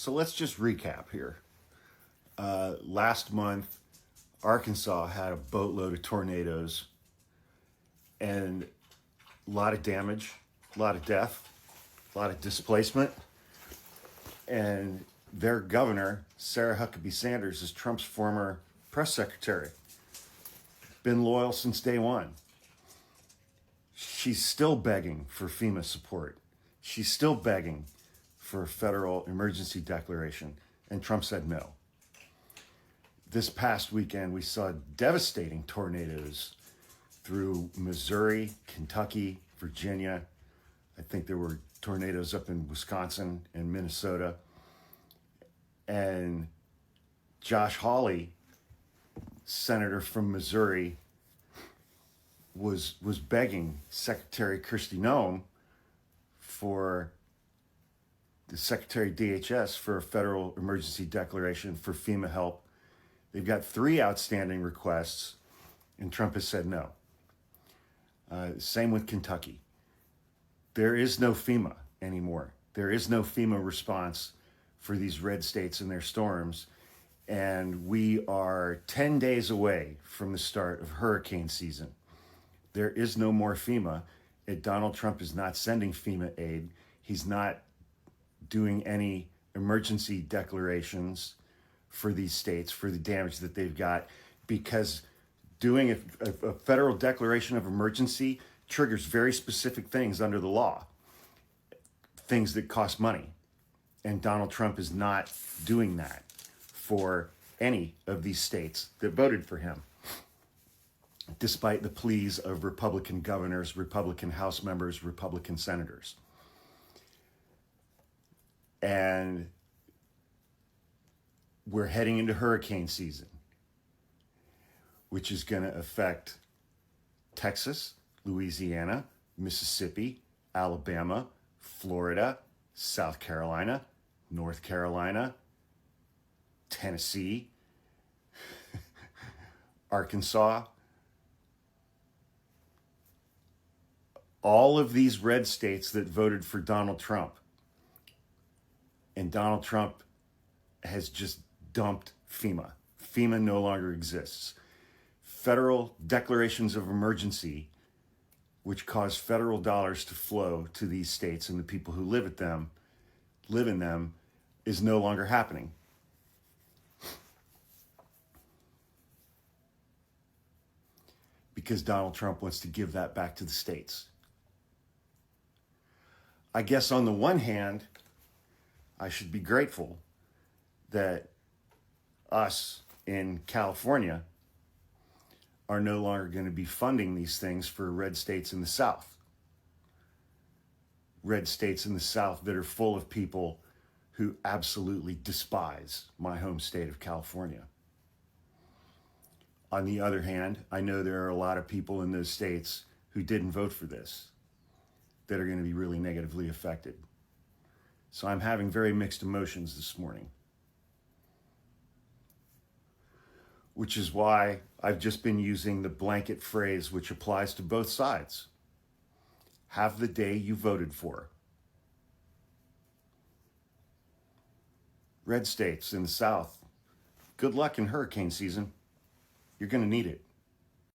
So let's just recap here. Last month, Arkansas had a boatload of tornadoes and a lot of damage, a lot of death, a lot of displacement. And their governor, Sarah Huckabee Sanders, is Trump's former press secretary. Been loyal since day one. She's still begging for FEMA support. She's still begging for a federal emergency declaration, and Trump said no. This past weekend, we saw devastating tornadoes through Missouri, Kentucky, Virginia. I think there were tornadoes up in Wisconsin and Minnesota. And Josh Hawley, senator from Missouri, was begging Secretary Kristi Noem for the Secretary of DHS for a federal emergency declaration for FEMA help. They've got 3 outstanding requests, and Trump has said no. Same with Kentucky. There is no FEMA anymore. There is no FEMA response for these red states and their storms. And we are 10 days away from the start of hurricane season. There is no more FEMA. Donald Trump is not sending FEMA aid. He's not doing any emergency declarations for these states for the damage that they've got, because doing a federal declaration of emergency triggers very specific things under the law, things that cost money. And Donald Trump is not doing that for any of these states that voted for him, despite the pleas of Republican governors, Republican House members, Republican senators. And we're heading into hurricane season, which is going to affect Texas, Louisiana, Mississippi, Alabama, Florida, South Carolina, North Carolina, Tennessee, Arkansas. All of these red states that voted for Donald Trump. And Donald Trump has just dumped FEMA. FEMA no longer exists. Federal declarations of emergency, which cause federal dollars to flow to these states and the people who live in them, is no longer happening. Because Donald Trump wants to give that back to the states. I guess on the one hand, I should be grateful that us in California are no longer going to be funding these things for red states in the South. Red states in the South that are full of people who absolutely despise my home state of California. On the other hand, I know there are a lot of people in those states who didn't vote for this that are going to be really negatively affected. So I'm having very mixed emotions this morning, which is why I've just been using the blanket phrase which applies to both sides. Have the day you voted for. Red states in the South, good luck in hurricane season. You're going to need it.